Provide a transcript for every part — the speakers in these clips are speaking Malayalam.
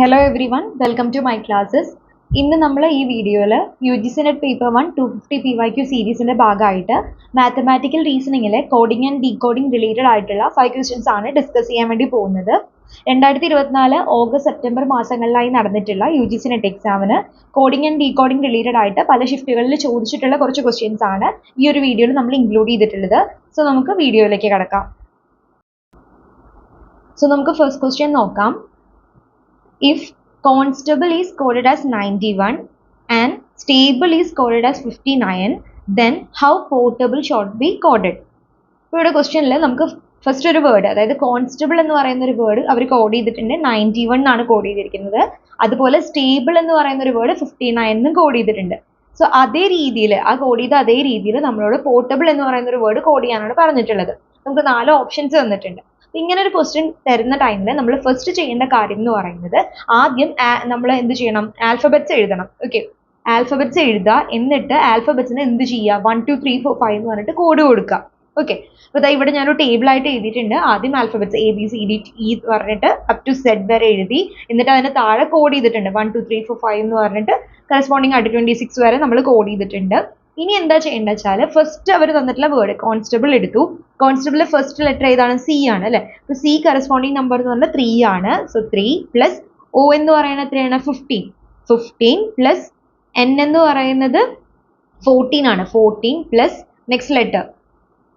Hello everyone, welcome to my classes. ഇന്ന് നമ്മൾ ഈ വീഡിയോയിൽ UGC നെറ്റ് പേപ്പർ 1 250 PYQ സീരീസിൻ്റെ ഭാഗമായിട്ട് മാത്തമാറ്റിക്കൽ റീസണിങ്ങിലെ കോഡിംഗ് ആൻഡ് ഡീകോഡിംഗ് റിലേറ്റഡ് ആയിട്ടുള്ള 5 ക്വസ്റ്റ്യൻസ് ആണ് ഡിസ്കസ് ചെയ്യാൻ വേണ്ടി പോകുന്നത്. 2024 ഓഗസ്റ്റ് സെപ്റ്റംബർ മാസങ്ങളിലായി നടന്നിട്ടുള്ള UGC നെറ്റ് എക്സാമിന് കോഡിംഗ് ആൻഡ് ഡീകോഡിംഗ് റിലേറ്റഡ് ആയിട്ട് പല ഷിഫ്റ്റുകളിൽ ചോദിച്ചിട്ടുള്ള കുറച്ച് ക്വസ്റ്റ്യൻസ് ആണ് ഈ ഒരു വീഡിയോയിൽ നമ്മൾ ഇൻക്ലൂഡ് ചെയ്തിട്ടുള്ളത്. സോ നമുക്ക് വീഡിയോയിലേക്ക് കടക്കാം. സോ നമുക്ക് ഫസ്റ്റ് ക്വസ്റ്റ്യൻ നോക്കാം. If constable is coded as 91 and stable is coded as 59, then how portable should be coded? ഇവിടെ ക്വസ്റ്റ്യനിൽ നമുക്ക് ഫസ്റ്റ് ഒരു വേർഡ്, അതായത് കോൺസ്റ്റബിൾ എന്ന് പറയുന്ന ഒരു വേർഡ് അവർ കോഡ് ചെയ്തിട്ടുണ്ട് 91 ആണ് കോഡ് ചെയ്തിരിക്കുന്നത്. അതുപോലെ സ്റ്റേബിൾ എന്ന് പറയുന്ന ഒരു വേർഡ് 59 എന്നും കോഡ് ചെയ്തിട്ടുണ്ട്. സോ അതേ രീതിയിൽ ആ കോഡ് ചെയ്ത അതേ രീതിയിൽ നമ്മളോട് പോർട്ടബിൾ എന്ന് പറയുന്ന ഒരു വേർഡ് കോഡ് ചെയ്യാനാണ് പറഞ്ഞിട്ടുള്ളത്. നമുക്ക് 4 ഓപ്ഷൻസ് തന്നിട്ടുണ്ട്. ഇങ്ങനെ ഒരു ക്വസ്റ്റ്യൻ തരുന്ന ടൈമിൽ നമ്മൾ ഫസ്റ്റ് ചെയ്യേണ്ട കാര്യം എന്ന് പറയുന്നത് ആദ്യം നമ്മൾ എന്ത് ചെയ്യണം, ആൽഫബറ്റ്സ് എഴുതണം. ഓക്കെ, ആൽഫബറ്റ്സ് എഴുതുക, എന്നിട്ട് ആൽഫബറ്റ്സിന് എന്ത് ചെയ്യുക, 1 2 3 4 5 എന്ന് പറഞ്ഞിട്ട് കോഡ് കൊടുക്കുക. ഓക്കെ, അപ്പോൾ ഇവിടെ ഞാനൊരു ടേബിളായിട്ട് എഴുതിയിട്ടുണ്ട്. ആദ്യം ആൽഫബറ്റ്സ് ABCDE പറഞ്ഞിട്ട് അപ് ടു Z വരെ എഴുതി, എന്നിട്ട് അതിന് താഴെ കോഡ് ചെയ്തിട്ടുണ്ട് 1 2 3 4 5 എന്ന് പറഞ്ഞിട്ട് കറസ്പോണ്ടിങ് ആയിട്ട് 26 വരെ നമ്മൾ കോഡ് ചെയ്തിട്ടുണ്ട്. ഇനി എന്താ ചെയ്യേണ്ടത് വെച്ചാൽ ഫസ്റ്റ് അവർ തന്നിട്ടുള്ള വേർഡ് കോൺസ്റ്റബിൾ എടുത്തു. കോൺസ്റ്റബിളിലെ ഫസ്റ്റ് ലെറ്റർ ഏതാണ്? C ആണ് അല്ലേ. അപ്പോൾ C കറസ്പോണ്ടിങ് നമ്പർ എന്ന് പറഞ്ഞാൽ 3 ആണ്. സോ 3 പ്ലസ് O എന്ന് പറയുന്നത് എത്രയാണ്? 15 പ്ലസ് N എന്ന് പറയുന്നത് 14 ആണ്. 14 പ്ലസ് നെക്സ്റ്റ് ലെറ്റർ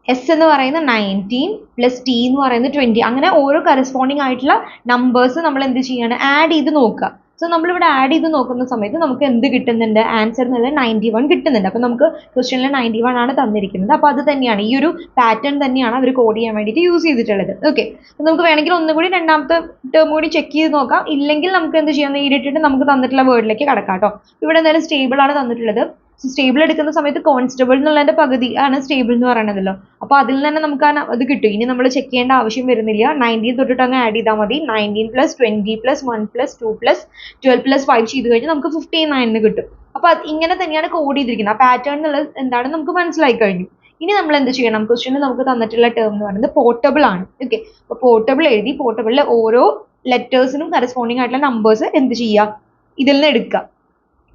S എന്ന് പറയുന്നത് 19 പ്ലസ് T എന്ന് പറയുന്നത് 20. അങ്ങനെ ഓരോ കറസ്പോണ്ടിങ് ആയിട്ടുള്ള നമ്പേഴ്സ് നമ്മൾ എന്ത് ചെയ്യാണ്, ആഡ് ചെയ്ത് നോക്കുക. സോ നമ്മളിവിടെ ആഡ് ചെയ്ത് നോക്കുന്ന സമയത്ത് നമുക്ക് എന്ത് കിട്ടുന്നുണ്ട്, ആൻസർ എന്നുള്ളത് 91 കിട്ടുന്നുണ്ട്. അപ്പോൾ നമുക്ക് ക്വസ്റ്റ്യനിൽ 91 ആണ് തന്നിരിക്കുന്നത്. അപ്പോൾ അത് തന്നെയാണ്, ഈ ഒരു പാറ്റേൺ തന്നെയാണ് അവർ കോഡ് ചെയ്യാൻ വേണ്ടിയിട്ട് യൂസ് ചെയ്തിട്ടുള്ളത്. ഓക്കെ, നമുക്ക് വേണമെങ്കിൽ ഒന്നുകൂടി രണ്ടാമത്തെ ടേം കൂടി ചെക്ക് ചെയ്ത് നോക്കാം. ഇല്ലെങ്കിൽ നമുക്ക് എന്ത് ചെയ്യാം, നേരിട്ടിട്ട് നമുക്ക് തന്നിട്ടുള്ള വേർഡിലേക്ക് കടക്കാം കേട്ടോ. ഇവിടെ എന്തായാലും സ്റ്റേബിൾ ആണ് തന്നിട്ടുള്ളത്. സ്റ്റേബിൾ എടുക്കുന്ന സമയത്ത് കോൺസ്റ്റബിൾ എന്നുള്ളതിന്റെ പകുതി ആണ് സ്റ്റേബിൾ എന്ന് പറയണതല്ലോ. അപ്പോൾ അതിൽ തന്നെ നമുക്ക് അത് കിട്ടും. ഇനി നമ്മൾ ചെക്ക് ചെയ്യേണ്ട ആവശ്യം വരുന്നില്ല. 19 തൊട്ടിട്ട് അങ്ങ് ആഡ് ചെയ്താൽ മതി. 19 plus 20 plus 1 plus 2 plus 12 plus 5 ചെയ്ത് കഴിഞ്ഞാൽ നമുക്ക് 59 കിട്ടും. അപ്പോൾ അത് ഇങ്ങനെ തന്നെയാണ് കോഡ് ചെയ്തിരിക്കുന്നത്. ആ പാറ്റേൺ എന്നുള്ളത് എന്താണെന്ന് നമുക്ക് മനസ്സിലായി കഴിഞ്ഞു. ഇനി നമ്മൾ എന്ത് ചെയ്യണം, ക്വസ്റ്റ്യനിൽ നമുക്ക് തന്നിട്ടുള്ള ടേം എന്ന് പറയുന്നത് പോർട്ടബിൾ ആണ്. ഓക്കെ, അപ്പോൾ പോർട്ടബിൾ എഴുതി, പോർട്ടബിളിലെ ഓരോ ലെറ്റേഴ്സിനും കറസ്പോണ്ടിങ് ആയിട്ടുള്ള നമ്പേഴ്സ് എന്ത് ചെയ്യുക, ഇതിൽ നിന്ന് എടുക്കുക.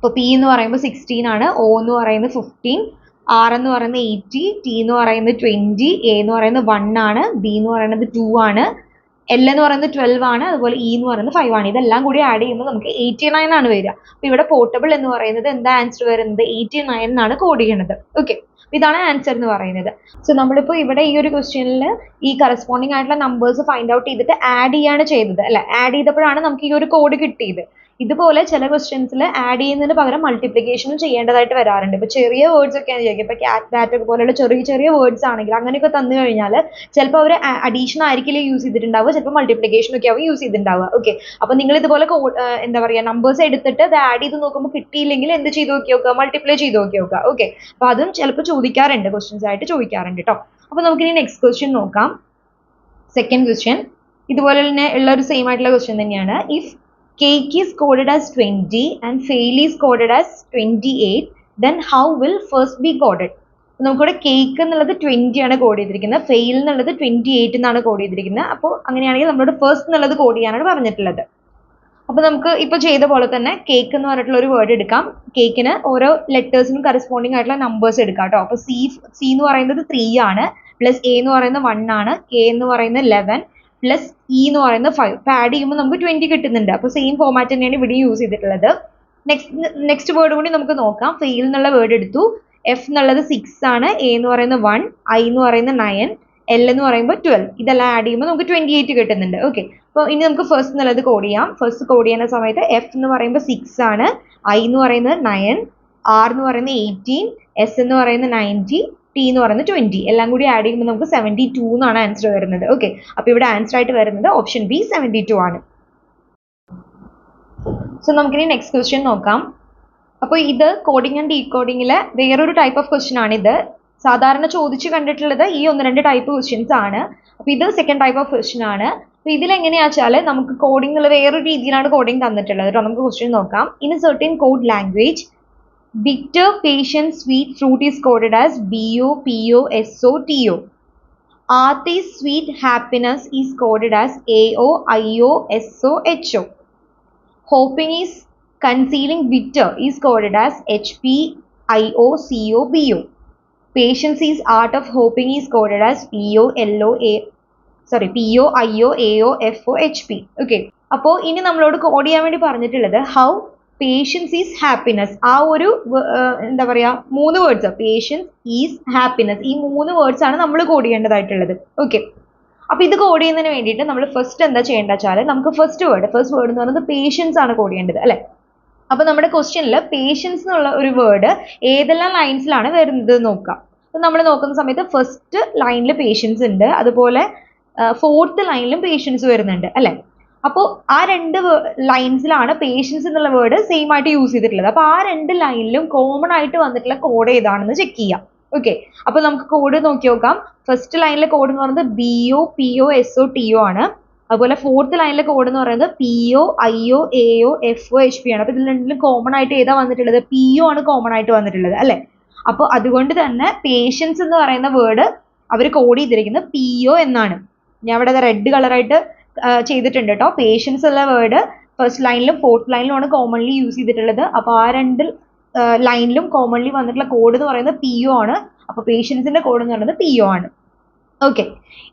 ഇപ്പോൾ P എന്ന് പറയുമ്പോൾ 16 ആണ്, O എന്ന് പറയുന്നത് 15, R എന്ന് പറയുന്നത് 80, T എന്ന് പറയുന്നത് 20, A എന്ന് പറയുന്നത് 1 ആണ്, B എന്ന് പറയുന്നത് 2 ആണ്, L എന്ന് പറയുന്നത് 12 ആണ്, അതുപോലെ E എന്ന് പറയുന്നത് 5 ആണ്. ഇതെല്ലാം കൂടി ആഡ് ചെയ്യുമ്പോൾ നമുക്ക് 89 ആണ് വരിക. അപ്പോൾ ഇവിടെ പോർട്ടബിൾ എന്ന് പറയുന്നത് എന്താ ആൻസർ വരുന്നത്, 89 എന്നാണ് കോഡ് ചെയ്യണത്. ഓക്കെ, ഇതാണ് ആൻസർ എന്ന് പറയുന്നത്. സോ നമ്മളിപ്പോൾ ഇവിടെ ഈ ഒരു ക്വസ്റ്റ്യനിൽ ഈ കറസ്പോണ്ടിങ് ആയിട്ടുള്ള നമ്പേഴ്സ് ഫൈൻഡ് ഔട്ട് ചെയ്തിട്ട് ആഡ് ചെയ്യാണ് ചെയ്തത് അല്ലെ. ആഡ് ചെയ്തപ്പോഴാണ് നമുക്ക് ഈ ഒരു കോഡ് കിട്ടിയത്. ഇതുപോലെ ചില ക്വസ്റ്റ്യൻസിൽ ആഡ് ചെയ്യുന്നതിന് പകരം മൾട്ടിപ്ലിക്കേഷനും ചെയ്യേണ്ടതായിട്ട് വരാറുണ്ട്. ഇപ്പോൾ ചെറിയ വേർഡ്സ് ഒക്കെയാണ് ചോദിക്കുക. ഇപ്പോൾ ക്യാറ്റ് ബാറ്റ് ഒക്കെ പോലെയുള്ള ചെറിയ ചെറിയ വേർഡ്സ് ആണെങ്കിൽ അങ്ങനെയൊക്കെ തന്നു കഴിഞ്ഞാൽ ചിലപ്പോൾ അവർ അഡീഷൻ ആയിരിക്കില്ല യൂസ് ചെയ്തിട്ടുണ്ടാവുക, ചിലപ്പോൾ മൾട്ടിപ്ലിക്കേഷൻ ഒക്കെ ആവും യൂസ് ചെയ്തിട്ടുണ്ടാവുക. ഓക്കെ, അപ്പോൾ നിങ്ങൾ ഇതുപോലെ എന്താ പറയുക, നമ്പേഴ്സ് എടുത്തിട്ട് അത് ആഡ് ചെയ്ത് നോക്കുമ്പോൾ കിട്ടിയില്ലെങ്കിൽ എന്ത് ചെയ്ത് നോക്കി നോക്കുക, മൾട്ടിപ്ലൈ ചെയ്ത് നോക്കി നോക്കുക. ഓക്കെ, അപ്പോൾ അതും ചിലപ്പോൾ ചോദിക്കാറുണ്ട്, ക്വസ്റ്റ്യൻസ് ആയിട്ട് ചോദിക്കാറുണ്ട് കേട്ടോ. അപ്പോൾ നമുക്കിനി നെക്സ്റ്റ് ക്വസ്റ്റ്യൻ നോക്കാം. സെക്കൻഡ് ക്വസ്റ്റ്യൻ ഇതുപോലെ തന്നെ ഉള്ള ഒരു സെയിം ആയിട്ടുള്ള ക്വസ്റ്റ്യൻ തന്നെയാണ്. If cake is coded as 20 and fail is coded as 28, then how will first be coded? നമുക്കിവിടെ കേക്ക് എന്നുള്ളത് 20 ആണ് കോഡ് ചെയ്തിരിക്കുന്നത്, ഫെയിൽ എന്നുള്ളത് 28 എന്നാണ് കോഡ് ചെയ്തിരിക്കുന്നത്. അപ്പോൾ അങ്ങനെയാണെങ്കിൽ നമ്മളോട് ഫസ്റ്റ് എന്നുള്ളത് കോഡ് ചെയ്യാനാണ് പറഞ്ഞിട്ടുള്ളത്. അപ്പോൾ നമുക്ക് ഇപ്പോൾ ചെയ്ത പോലെ തന്നെ കേക്ക് എന്ന് പറഞ്ഞിട്ടുള്ള ഒരു വേർഡ് എടുക്കാം. കേക്കിന് ഓരോ ലെറ്റേഴ്സിനും കറസ്പോണ്ടിങ് ആയിട്ടുള്ള നമ്പേഴ്സ് എടുക്കാം കേട്ടോ. അപ്പോൾ സി എന്ന് പറയുന്നത് 3 ആണ്, പ്ലസ് എ എന്ന് പറയുന്നത് 1 ആണ്, കെ എന്ന് പറയുന്നത് 11 പ്ലസ് ഇ എന്ന് പറയുന്നത് 5. അപ്പോൾ ആഡ് ചെയ്യുമ്പോൾ നമുക്ക് 20 കിട്ടുന്നുണ്ട്. അപ്പോൾ സെയിം ഫോമാറ്റ് തന്നെയാണ് ഇവിടെ യൂസ് ചെയ്തിട്ടുള്ളത്. നെക്സ്റ്റ് വേർഡ് കൂടി നമുക്ക് നോക്കാം. ഫെയിൽ എന്നുള്ള വേർഡ് എടുത്തു. എഫ് എന്നുള്ളത് 6 ആണ്, എ എന്ന് പറയുന്നത് 1, ഐ എന്ന് പറയുന്നത് 9, എൽ എന്ന് പറയുമ്പോൾ 12. ഇതെല്ലാം ആഡ് ചെയ്യുമ്പോൾ നമുക്ക് 28 കിട്ടുന്നുണ്ട്. ഓക്കെ, അപ്പോൾ ഇനി നമുക്ക് ഫസ്റ്റ് എന്നുള്ളത് കോഡ് ചെയ്യാം. ഫസ്റ്റ് കോഡ് ചെയ്യുന്ന സമയത്ത് എഫ് എന്ന് പറയുമ്പോൾ 6 ആണ്, ഐ എന്ന് പറയുന്നത് 9, ആർ എന്ന് പറയുന്നത് 18, എസ് എന്ന് പറയുന്നത് 90, T എന്ന് പറയുന്നത് 20. എല്ലാം കൂടി ആഡ് ചെയ്യുമ്പോൾ നമുക്ക് 72 എന്നാണ് ആൻസർ വരുന്നത്. ഓക്കെ, അപ്പോൾ ഇവിടെ ആൻസർ ആയിട്ട് വരുന്നത് ഓപ്ഷൻ ബി 72 ആണ്. സോ നമുക്കിനി നെക്സ്റ്റ് ക്വസ്റ്റ്യൻ നോക്കാം. അപ്പോൾ ഇത് കോഡിംഗ് ആൻഡ് ഡീകോഡിങ്ങിലെ വേറൊരു ടൈപ്പ് ഓഫ് ക്വസ്റ്റ്യൻ ആണിത്. സാധാരണ ചോദിച്ച് കണ്ടിട്ടുള്ളത് ഈ 1-2 ടൈപ്പ് ക്വസ്റ്റ്യൻസ് ആണ്. അപ്പോൾ ഇത് സെക്കൻഡ് ടൈപ്പ് ഓഫ് ക്വസ്റ്റ്യൻ ആണ്. അപ്പോൾ ഇതിലെങ്ങനെയാ വെച്ചാൽ നമുക്ക് കോഡിംഗ് എന്നുള്ള വേറൊരു രീതിയിലാണ് കോഡിംഗ് തന്നിട്ടുള്ളത് കേട്ടോ. നമുക്ക് ക്വസ്റ്റ്യൻ നോക്കാം. In A certain code language, bitter, patient, sweet fruit is coded as BO, PO, SO, TO. Artist sweet happiness is coded as AO, IO, SO, HO. hoping is concealing bitter is coded as HPIOCOBO. Patience is art of hoping is coded as POIOAOFOHP. Okay. അപ്പോൾ ഇനി നമ്മളോട് കോഡ് ചെയ്യാൻ വേണ്ടി പറഞ്ഞിട്ടുള്ളത് ഹൗ പേഷ്യൻസ് ഈസ് ഹാപ്പിനെസ്. ആ ഒരു എന്താ പറയാ 3 വേർഡ്സ്, പേഷ്യൻസ് ഈസ് ഹാപ്പിനെസ്, ഈ 3 വേർഡ്സ് ആണ് നമ്മൾ കോഡ് ചെയ്യേണ്ടതായിട്ടുള്ളത്. ഓക്കെ. അപ്പൊ ഇത് കോഡ് ചെയ്യുന്നതിന് വേണ്ടിയിട്ട് നമ്മൾ ഫസ്റ്റ് എന്താ ചെയ്യേണ്ടത് വെച്ചാൽ നമുക്ക് ഫസ്റ്റ് വേർഡ് എന്ന് പറയുന്നത് പേഷ്യൻസ് ആണ് കോഡ് ചെയ്യേണ്ടത് അല്ലെ. അപ്പൊ നമ്മുടെ ക്വസ്റ്റ്യനിൽ പേഷ്യൻസ് എന്നുള്ള ഒരു വേർഡ് ഏതെല്ലാം ലൈൻസിലാണ് വരുന്നത് നോക്കാം. അപ്പൊ നമ്മൾ നോക്കുന്ന സമയത്ത് ഫസ്റ്റ് ലൈനിൽ പേഷ്യൻസ് ഉണ്ട്, അതുപോലെ ഫോർത്ത് ലൈനിലും പേഷ്യൻസ് വരുന്നുണ്ട് അല്ലെ. അപ്പോൾ ആ 2 ലൈൻസിലാണ് പേഷ്യൻസ് എന്നുള്ള വേർഡ് സെയിം ആയിട്ട് യൂസ് ചെയ്തിട്ടുള്ളത്. അപ്പൊ ആ 2 ലൈനിലും കോമൺ ആയിട്ട് വന്നിട്ടുള്ള കോഡ് ഏതാണെന്ന് ചെക്ക് ചെയ്യാം. ഓക്കെ. അപ്പൊ നമുക്ക് കോഡ് നോക്കി നോക്കാം. ഫസ്റ്റ് ലൈനിലെ കോഡ് എന്ന് പറയുന്നത് BOPOSOTO ആണ്. അതുപോലെ ഫോർത്ത് ലൈനിലെ കോഡ് എന്ന് പറയുന്നത് POIOAOFOHP ആണ്. അപ്പൊ ഇതിൽ രണ്ടിലും കോമൺ ആയിട്ട് ഏതാ വന്നിട്ടുള്ളത്? PO ആണ് കോമൺ ആയിട്ട് വന്നിട്ടുള്ളത് അല്ലെ. അപ്പോൾ അതുകൊണ്ട് തന്നെ പേഷ്യൻസ് എന്ന് പറയുന്ന വേർഡ് അവർ കോഡ് ചെയ്തിരിക്കുന്നത് PO എന്നാണ്. ഞാൻ ഇവിടെ റെഡ് കളറായിട്ട് ചെയ്തിട്ടുണ്ട് കേട്ടോ. പേഷ്യൻസ് ഉള്ള വേർഡ് ഫസ്റ്റ് ലൈനിലും ഫോർത്ത് ലൈനിലും ആണ് കോമൺലി യൂസ് ചെയ്തിട്ടുള്ളത്. അപ്പോൾ ആ 2 ലൈനിലും കോമൺലി വന്നിട്ടുള്ള കോഡ് എന്ന് പറയുന്നത് PO ആണ്. അപ്പോൾ പേഷ്യൻസിന്റെ കോഡ് എന്ന് പറയുന്നത് PO ആണ്. ഓക്കെ.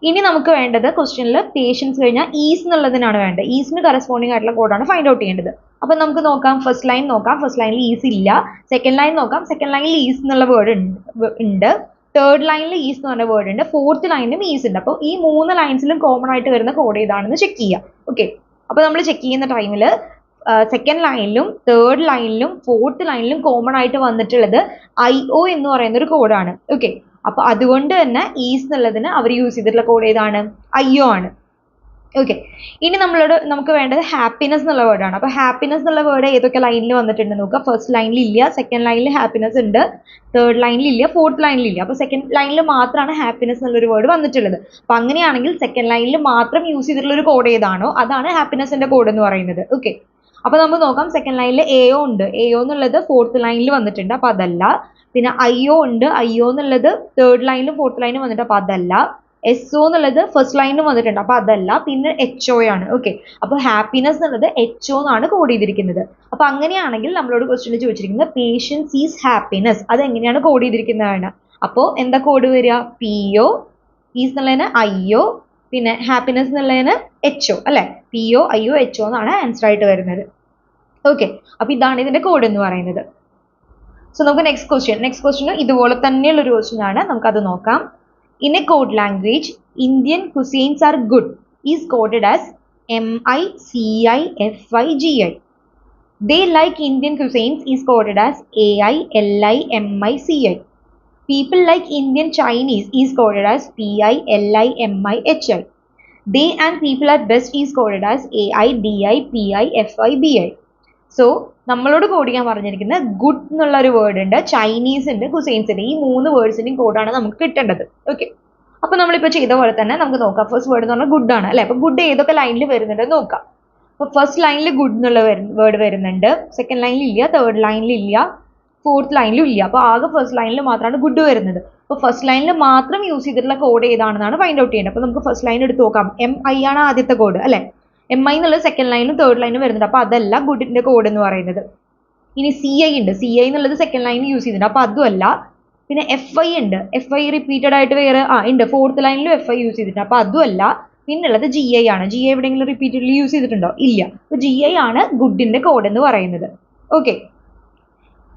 ഇനി നമുക്ക് വേണ്ടത് ക്വസ്റ്റ്യനിൽ പേഷ്യൻസ് കഴിഞ്ഞാൽ ഈസ് എന്നുള്ളതിനാണ് വേണ്ടത്. ഈസിന് കറസ്പോണ്ടിങ് ആയിട്ടുള്ള കോഡാണ് ഫൈൻഡ് ഔട്ട് ചെയ്യേണ്ടത്. അപ്പൊ നമുക്ക് നോക്കാം. ഫസ്റ്റ് ലൈൻ നോക്കാം. ഫസ്റ്റ് ലൈനിൽ ഈസ് ഇല്ല. സെക്കൻഡ് ലൈൻ നോക്കാം. സെക്കൻഡ് ലൈനിൽ ഈസ് എന്നുള്ള വേർഡ് ഉണ്ട്. തേർഡ് ലൈനിൽ ഈസ് എന്ന് പറഞ്ഞ വേർഡ് ഉണ്ട്. ഫോർത്ത് ലൈനിലും ഈസ് ഉണ്ട്. അപ്പോൾ ഈ 3 ലൈൻസിലും കോമൺ ആയിട്ട് വരുന്ന കോഡ് ഏതാണെന്ന് ചെക്ക് ചെയ്യാം. ഓക്കെ. അപ്പൊ നമ്മൾ ചെക്ക് ചെയ്യുന്ന ടൈമിൽ സെക്കൻഡ് ലൈനിലും തേർഡ് ലൈനിലും ഫോർത്ത് ലൈനിലും കോമൺ ആയിട്ട് വന്നിട്ടുള്ളത് IO എന്ന് പറയുന്ന ഒരു കോഡാണ്. ഓക്കെ. അപ്പൊ അതുകൊണ്ട് തന്നെ ഈസ് എന്നുള്ളതിന് അവർ യൂസ് ചെയ്തിട്ടുള്ള കോഡ് ഏതാണ്? IO ആണ്. ഓക്കെ. ഇനി നമുക്ക് വേണ്ടത് ഹാപ്പിനെസ് എന്നുള്ള വേർഡാണ്. അപ്പൊ ഹാപ്പിനെസ് എന്നുള്ള വേർഡ് ഏതൊക്കെ ലൈനിൽ വന്നിട്ടുണ്ട് നോക്കുക. ഫസ്റ്റ് ലൈനിൽ ഇല്ല, സെക്കൻഡ് ലൈനിൽ ഹാപ്പിനെസ് ഉണ്ട്, തേർഡ് ലൈനിൽ ഇല്ല, ഫോർത്ത് ലൈനിൽ ഇല്ല. അപ്പൊ സെക്കൻഡ് ലൈനിൽ മാത്രമാണ് ഹാപ്പിനെസ് എന്നുള്ളൊരു വേർഡ് വന്നിട്ടുള്ളത്. അപ്പൊ അങ്ങനെയാണെങ്കിൽ സെക്കൻഡ് ലൈനിൽ മാത്രം യൂസ് ചെയ്തിട്ടുള്ള ഒരു കോഡ് ഏതാണോ അതാണ് ഹാപ്പിനെസിന്റെ കോഡ് എന്ന് പറയുന്നത്. ഓക്കെ. അപ്പൊ നമുക്ക് നോക്കാം. സെക്കൻഡ് ലൈനിൽ AO ഉണ്ട്. AO എന്നുള്ളത് ഫോർത്ത് ലൈനിൽ വന്നിട്ടുണ്ട്. അപ്പൊ അതല്ല. പിന്നെ IO ഉണ്ട്. IO എന്നുള്ളത് തേർഡ് ലൈനിലും ഫോർത്ത് ലൈനിലും വന്നിട്ട് അപ്പൊ അതല്ല. SO എന്നുള്ളത് ഫസ്റ്റ് ലൈനിലും വന്നിട്ടുണ്ട്. അപ്പൊ അതല്ല. പിന്നെ HO ആണ്. ഓക്കെ. അപ്പൊ ഹാപ്പിനെസ് എന്നുള്ളത് HO എന്നാണ് കോഡ് ചെയ്തിരിക്കുന്നത്. അപ്പൊ അങ്ങനെയാണെങ്കിൽ നമ്മളോട് ക്വസ്റ്റ്യനിൽ ചോദിച്ചിരിക്കുന്നത് പേഷ്യൻസ് ഈസ് ഹാപ്പിനെസ് അത് എങ്ങനെയാണ് കോഡ് ചെയ്തിരിക്കുന്നതാണ്. അപ്പോൾ എന്താ കോഡ് വരിക? PO, ഈസ് എന്നുള്ളതിന് IO, പിന്നെ ഹാപ്പിനെസ് എന്നുള്ളതിന് HO അല്ലെ. PO IO HO എന്നാണ് ആൻസർ ആയിട്ട് വരുന്നത്. ഓക്കെ. അപ്പൊ ഇതാണ് ഇതിന്റെ കോഡ് എന്ന് പറയുന്നത്. സോ നമുക്ക് നെക്സ്റ്റ് ക്വസ്റ്റ്യൻ ഇതുപോലെ തന്നെയുള്ള ഒരു ക്വസ്റ്റ്യൻ ആണ്. നമുക്കത് നോക്കാം. In a code language, Indian cuisines are good is coded as MICIFIGI. They like Indian cuisines is coded as AILIMICI. People like Indian Chinese is coded as PILIMIHI. They and people are best is coded as AIDIPIFIBI. So നമ്മളോട് കോഡ് ചെയ്യാൻ പറഞ്ഞിരിക്കുന്ന ഗുഡ് എന്നുള്ള ഒരു വേർഡ് ഉണ്ട്, ചൈനീസ് ഉണ്ട്, കുസൈൻസ് ഉണ്ട്. ഈ 3 വേർഡ്സിന്റെയും കോഡാണ് നമുക്ക് കിട്ടേണ്ടത്. ഓക്കെ. അപ്പൊ നമ്മളിപ്പോൾ ചെയ്ത പോലെ തന്നെ നമുക്ക് നോക്കാം. ഫസ്റ്റ് വേർഡ് എന്ന് പറഞ്ഞാൽ ഗുഡ് ആണ് അല്ലെ. അപ്പൊ ഗുഡ് ഏതൊക്കെ ലൈനിൽ വരുന്നുണ്ട് നോക്കാം. അപ്പൊ ഫസ്റ്റ് ലൈനിൽ ഗുഡ് എന്നുള്ള വേർഡ് വരുന്നുണ്ട്. സെക്കൻഡ് ലൈനിൽ ഇല്ല, തേർഡ് ലൈനിൽ ഇല്ല, ഫോർത്ത് ലൈനിലും ഇല്ല. അപ്പൊ ആകെ ഫസ്റ്റ് ലൈനിൽ മാത്രമാണ് ഗുഡ് വരുന്നത്. അപ്പൊ ഫസ്റ്റ് ലൈനിൽ മാത്രം യൂസ് ചെയ്തിട്ടുള്ള കോഡ് ഏതാണെന്നാണ് ഫൈൻഡ് ഔട്ട് ചെയ്യേണ്ടത്. അപ്പൊ നമുക്ക് ഫസ്റ്റ് ലൈൻ എടുത്ത് നോക്കാം. MI ആണ് ആദ്യത്തെ കോഡ് അല്ലെ. MI എന്നുള്ളത് സെക്കൻഡ് ലൈനും തേർഡ് ലൈനും വരുന്നുണ്ട്. അപ്പൊ അതല്ല ഗുഡിന്റെ കോഡ് എന്ന് പറയുന്നത്. ഇനി CI ഉണ്ട്. CI എന്നുള്ളത് സെക്കൻഡ് ലൈനിൽ യൂസ് ചെയ്തിട്ടുണ്ട്. അപ്പൊ അതുമല്ല. പിന്നെ FI ഉണ്ട്. FI റിപ്പീറ്റഡ് ആയിട്ട് വേറെ ഉണ്ട്. ഫോർത്ത് ലൈനിലും FI യൂസ് ചെയ്തിട്ടുണ്ട്. അപ്പൊ അതുമല്ല. പിന്നുള്ളത് GI ആണ്. GI എവിടെയെങ്കിലും റിപ്പീറ്റഡ്ലി യൂസ് ചെയ്തിട്ടുണ്ടോ? ഇല്ല. അപ്പൊ GI ആണ് ഗുഡിന്റെ കോഡ് എന്ന് പറയുന്നത്. ഓക്കെ.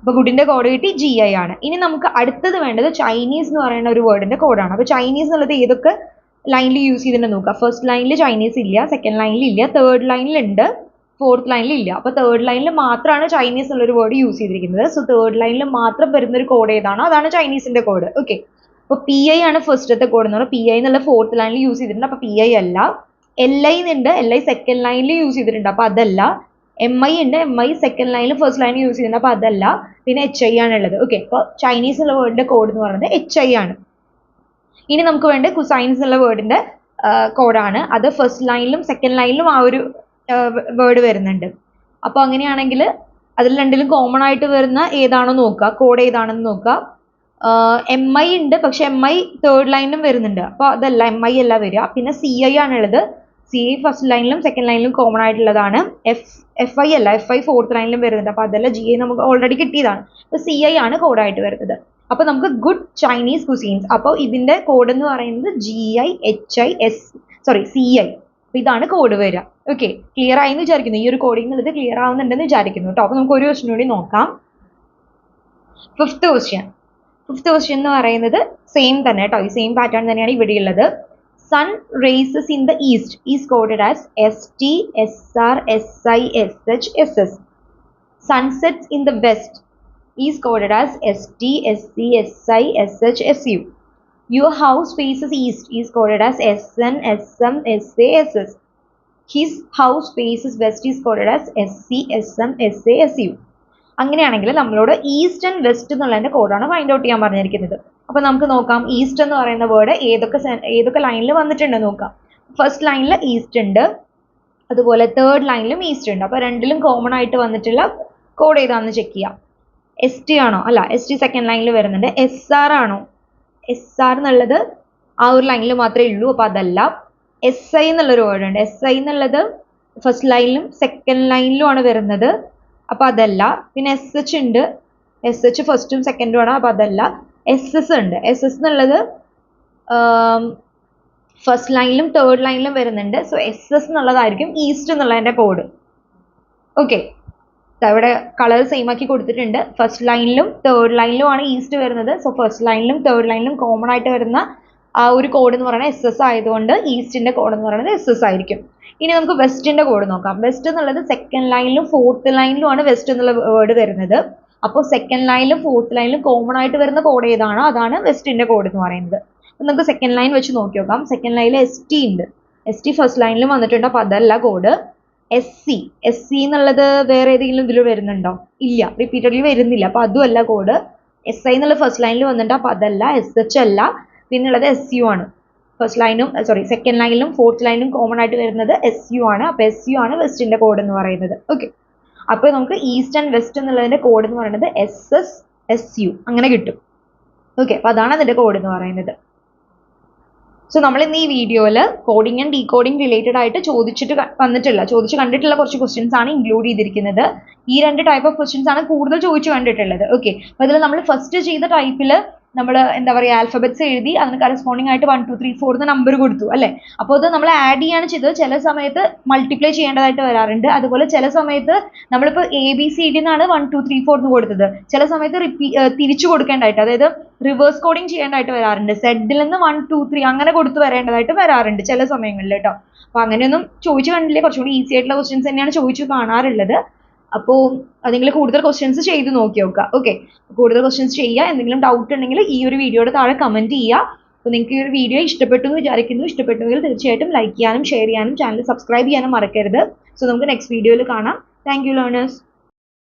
അപ്പൊ ഗുഡിന്റെ കോഡ് കിട്ടി, GI ആണ്. ഇനി നമുക്ക് അടുത്തത് വേണ്ടത് ചൈനീസ് എന്ന് പറയുന്ന ഒരു വേർഡിന്റെ കോഡാണ്. അപ്പൊ ചൈനീസ് എന്നുള്ളത് ഏതൊക്കെ ലൈനിൽ യൂസ് ചെയ്തിട്ടുണ്ട് നോക്കുക. ഫസ്റ്റ് ലൈനിൽ ചൈനീസ് ഇല്ല, സെക്കൻഡ് ലൈനിൽ ഇല്ല, തേർഡ് ലൈനിൽ ഉണ്ട്, ഫോർത്ത് ലൈനിൽ ഇല്ല. അപ്പൊ തേർഡ് ലൈനിൽ മാത്രമാണ് ചൈനീസ് എന്നുള്ളൊരു വേർഡ് യൂസ് ചെയ്തിരിക്കുന്നത്. സോ തേർഡ് ലൈനിൽ മാത്രം വരുന്ന ഒരു കോഡ് ഏതാണോ അതാണ് ചൈനീസിന്റെ കോഡ്. ഓക്കെ. അപ്പൊ PI ആണ് ഫസ്റ്റത്തെ കോഡ് എന്ന് പറഞ്ഞാൽ PI എന്നുള്ള ഫോർത്ത് ലൈനിൽ യൂസ് ചെയ്തിട്ടുണ്ട്. അപ്പൊ PI അല്ല. LI ഉണ്ട്. LI സെക്കൻഡ് ലൈനിൽ യൂസ് ചെയ്തിട്ടുണ്ട്. അപ്പൊ അതല്ല. MI ഉണ്ട്. MI സെക്കൻഡ് ലൈനിൽ ഫസ്റ്റ് ലൈനിൽ യൂസ് ചെയ്തിട്ടുണ്ട്. അപ്പൊ അതല്ല. പിന്നെ HI ആണുള്ളത്. ഓക്കെ. അപ്പൊ ചൈനീസ് എന്നുള്ള വേർഡിന്റെ കോഡ് എന്ന് പറയുന്നത് HI ആണ്. ഇനി നമുക്ക് വേണ്ട കുസൈൻസ് എന്നുള്ള വേർഡിന്റെ കോഡാണ്. അത് ഫസ്റ്റ് ലൈനിലും സെക്കൻഡ് ലൈനിലും ആ ഒരു വേർഡ് വരുന്നുണ്ട്. അപ്പൊ അങ്ങനെയാണെങ്കിൽ അതിൽ രണ്ടിലും കോമൺ ആയിട്ട് വരുന്ന ഏതാണോ നോക്കുക, കോഡ് ഏതാണെന്ന് നോക്കുക. MI ഉണ്ട്, പക്ഷെ MI തേർഡ് ലൈനിലും വരുന്നുണ്ട്. അപ്പൊ അതല്ല, MI അല്ല വരിക. പിന്നെ CI ആണുള്ളത്. സി ഐ ഫസ്റ്റ് ലൈനിലും സെക്കൻഡ് ലൈനിലും കോമൺ ആയിട്ടുള്ളതാണ്. എഫ് ഐ അല്ല, എഫ് ഐ ഫോർത്ത് ലൈനിലും വരുന്നുണ്ട്. അപ്പോൾ അതല്ല, ജി ഐ നമുക്ക് ഓൾറെഡി കിട്ടിയതാണ്. അപ്പോൾ സി ഐ ആണ് കോഡായിട്ട് വരുന്നത്. അപ്പോൾ നമുക്ക് ഗുഡ് ചൈനീസ് കുസീൻസ്, അപ്പോൾ ഇതിന്റെ കോഡ് എന്ന് പറയുന്നത് സി ഐ. ഇതാണ് കോഡ് വരിക. ഓക്കെ, ക്ലിയർ ആയി എന്ന് വിചാരിക്കുന്നു. ഈ ഒരു കോഡിംഗ് എന്നുള്ളത് ക്ലിയർ ആവുന്നുണ്ടെന്ന് വിചാരിക്കുന്നു കേട്ടോ. അപ്പോൾ നമുക്ക് ഒരു ക്വസ്റ്റ്യൻ കൂടി നോക്കാം. ഫിഫ്ത്ത് ക്വസ്റ്റ്യൻ എന്ന് പറയുന്നത് സെയിം തന്നെ കേട്ടോ, ഈ സെയിം പാറ്റേൺ തന്നെയാണ് ഇവിടെ ഉള്ളത്. Sun rises in the east is coded as ST, SR, SI, SH, SS. Sunsets in the west is coded as ST, SC, SI, SH, SU. Your house faces east is coded as SN, SM, SA, SS. His house faces west is coded as SC, SM, SA, SU. അങ്ങനെയാണെങ്കിൽ നമ്മളോട് ഈസ്റ്റ് ആൻഡ് വെസ്റ്റ് എന്നുള്ളതിന്റെ കോഡാണ് ഫൈൻഡ് ഔട്ട് ചെയ്യാൻ പറഞ്ഞിരിക്കുന്നത്. അപ്പോൾ നമുക്ക് നോക്കാം ഈസ്റ്റ് എന്ന് പറയുന്ന വേർഡ് ഏതൊക്കെ ലൈനിൽ വന്നിട്ടുണ്ടെന്ന് നോക്കാം. ഫസ്റ്റ് ലൈനിൽ ഈസ്റ്റ് ഉണ്ട്, അതുപോലെ തേർഡ് ലൈനിലും ഈസ്റ്റ് ഉണ്ട്. അപ്പോൾ രണ്ടിലും കോമൺ ആയിട്ട് വന്നിട്ടുള്ള കോഡ് ഏതാണെന്ന് ചെക്ക് ചെയ്യാം. ST ആണോ? അല്ല, ST സെക്കൻഡ് ലൈനിൽ വരുന്നുണ്ട്. SR ആണോ? SR എന്നുള്ളത് ആ ഒരു ലൈനിൽ മാത്രമേ ഉള്ളൂ, അപ്പോൾ അതല്ല. SI എന്നുള്ളൊരു വേർഡ് ഉണ്ട്. SI എന്നുള്ളത് ഫസ്റ്റ് ലൈനിലും സെക്കൻഡ് ലൈനിലുമാണ് വരുന്നത്, അപ്പോൾ അതല്ല. പിന്നെ SH ഉണ്ട്, SH ഫസ്റ്റും സെക്കൻഡും ആണ്, അപ്പോൾ അതല്ല. SS ഉണ്ട്. SS എന്നുള്ളത് ഫസ്റ്റ് ലൈനിലും തേർഡ് ലൈനിലും വരുന്നുണ്ട്. സോ SS എന്നുള്ളതായിരിക്കും ഈസ്റ്റ് എന്നുള്ളതിന്റെ കോഡ്. ഓക്കെ, ഇവിടെ കളർ സെയിം ആക്കി കൊടുത്തിട്ടുണ്ട്. ഫസ്റ്റ് ലൈനിലും തേർഡ് ലൈനിലും ആണ് ഈസ്റ്റ് വരുന്നത്. സോ ഫസ്റ്റ് ലൈനിലും തേർഡ് ലൈനിലും കോമൺ ആയിട്ട് വരുന്ന ആ ഒരു കോഡ് എന്ന് പറയുന്നത് SS ആയതുകൊണ്ട് ഈസ്റ്റിന്റെ കോഡ് എന്ന് പറയുന്നത് SS ആയിരിക്കും. ഇനി നമുക്ക് വെസ്റ്റിന്റെ കോഡ് നോക്കാം. വെസ്റ്റ് എന്നുള്ളത് സെക്കൻഡ് ലൈനിലും ഫോർത്ത് ലൈനിലും ആണ് വെസ്റ്റ് എന്നുള്ള വേർഡ് വരുന്നത്. അപ്പോൾ സെക്കൻഡ് ലൈനിലും ഫോർത്ത് ലൈനിലും കോമൺ ആയിട്ട് വരുന്ന കോഡ് ഏതാണോ അതാണ് വെസ്റ്റിന്റെ കോഡ് എന്ന് പറയുന്നത്. അപ്പം നമുക്ക് സെക്കൻഡ് ലൈൻ വെച്ച് നോക്കി നോക്കാം. സെക്കൻഡ് ലൈനിൽ ST ഉണ്ട്. ST ഫസ്റ്റ് ലൈനിലും വന്നിട്ടുണ്ട്, അപ്പോൾ അതല്ല കോഡ്. SC എന്നുള്ളത് വേറെ ഏതെങ്കിലും ഇതിൽ വരുന്നുണ്ടോ? ഇല്ല, റിപ്പീറ്റഡ്ലി വരുന്നില്ല, അപ്പോൾ അതും അല്ല കോഡ്. SI എന്നുള്ളത് ഫസ്റ്റ് ലൈനിൽ വന്നിട്ടുണ്ട്, അപ്പോൾ അതല്ല. SH അല്ല. പിന്നുള്ളത് SU ആണ്. സെക്കൻഡ് ലൈനിലും ഫോർത്ത് ലൈനിലും കോമൺ ആയിട്ട് വരുന്നത് SU ആണ്. അപ്പോൾ SU ആണ് വെസ്റ്റിന്റെ കോഡ് എന്ന് പറയുന്നത്. ഓക്കെ, അപ്പോൾ നമുക്ക് ഈസ്റ്റ് ആൻഡ് വെസ്റ്റ് എന്നുള്ളതിന്റെ കോഡ് എന്ന് പറയുന്നത് SS, SU അങ്ങനെ കിട്ടും. ഓക്കെ, അപ്പോൾ അതാണ് അതിന്റെ കോഡ് എന്ന് പറയുന്നത്. സോ നമ്മൾ ഇന്ന് ഈ വീഡിയോയിൽ കോഡിംഗ് ആൻഡ് ഡീകോഡിംഗ് റിലേറ്റഡ് ആയിട്ട് ചോദിച്ചു കണ്ടിട്ടുള്ള കുറച്ച് ക്വസ്റ്റ്യൻസ് ആണ് ഇൻക്ലൂഡ് ചെയ്തിരിക്കുന്നത്. ഈ രണ്ട് ടൈപ്പ് ഓഫ് ക്വസ്റ്റ്യൻസ് ആണ് കൂടുതൽ ചോദിച്ചു കണ്ടിട്ടുള്ളത്. ഓക്കെ, അപ്പോൾ അതിൽ നമ്മൾ ഫസ്റ്റ് ചെയ്ത ടൈപ്പിൽ നമ്മൾ എന്താ പറയുക, ആൽഫബറ്റ്സ് എഴുതി അതിന് കറസ്പോണ്ടിങ് ആയിട്ട് 1 2 3 4 നമ്പർ കൊടുത്തു അല്ലേ. അപ്പോൾ അത് നമ്മൾ ആഡ് ചെയ്യാണ് ചെയ്തത്. ചില സമയത്ത് മൾട്ടിപ്ലൈ ചെയ്യേണ്ടതായിട്ട് വരാറുണ്ട്. അതുപോലെ ചില സമയത്ത് നമ്മളിപ്പോൾ ABCD എന്നാണ് 1 2 3 4 എന്ന് കൊടുത്തത്, ചില സമയത്ത് തിരിച്ചു കൊടുക്കേണ്ടതായിട്ട്, അതായത് റിവേഴ്സ് കോഡിങ് ചെയ്യേണ്ടതായിട്ട് വരാറുണ്ട്. സെഡിൽ നിന്ന് 1 2 3 അങ്ങനെ കൊടുത്തു വരേണ്ടതായിട്ട് വരാറുണ്ട് ചില സമയങ്ങളിൽ കേട്ടോ. അപ്പോൾ അങ്ങനെയൊന്നും ചോദിച്ചു കണ്ടില്ലേ, കുറച്ചുകൂടി ഈസി ആയിട്ടുള്ള ക്വസ്റ്റ്യൻസ് തന്നെയാണ് ചോദിച്ചു കാണാറുള്ളത്. അപ്പോൾ നിങ്ങൾ കൂടുതൽ ക്വസ്റ്റ്യൻസ് ചെയ്ത് നോക്കി നോക്കുക. ഓക്കെ, കൂടുതൽ ക്വസ്റ്റ്യൻസ് ചെയ്യുക. എന്തെങ്കിലും ഡൗട്ട് ഉണ്ടെങ്കിൽ ഈ ഒരു വീഡിയോയുടെ താഴെ കമന്റ് ചെയ്യുക. അപ്പോൾ നിങ്ങൾക്ക് ഈ ഒരു വീഡിയോ ഇഷ്ടപ്പെട്ടു എന്ന് വിചാരിക്കുന്നു. ഇഷ്ടപ്പെട്ടുവെങ്കിൽ തീർച്ചയായിട്ടും ലൈക്ക് ചെയ്യാനും ഷെയർ ചെയ്യാനും ചാനൽ സബ്സ്ക്രൈബ് ചെയ്യാനും മറക്കരുത്. സോ നമുക്ക് നെക്സ്റ്റ് വീഡിയോയിൽ കാണാം. Thank you learners.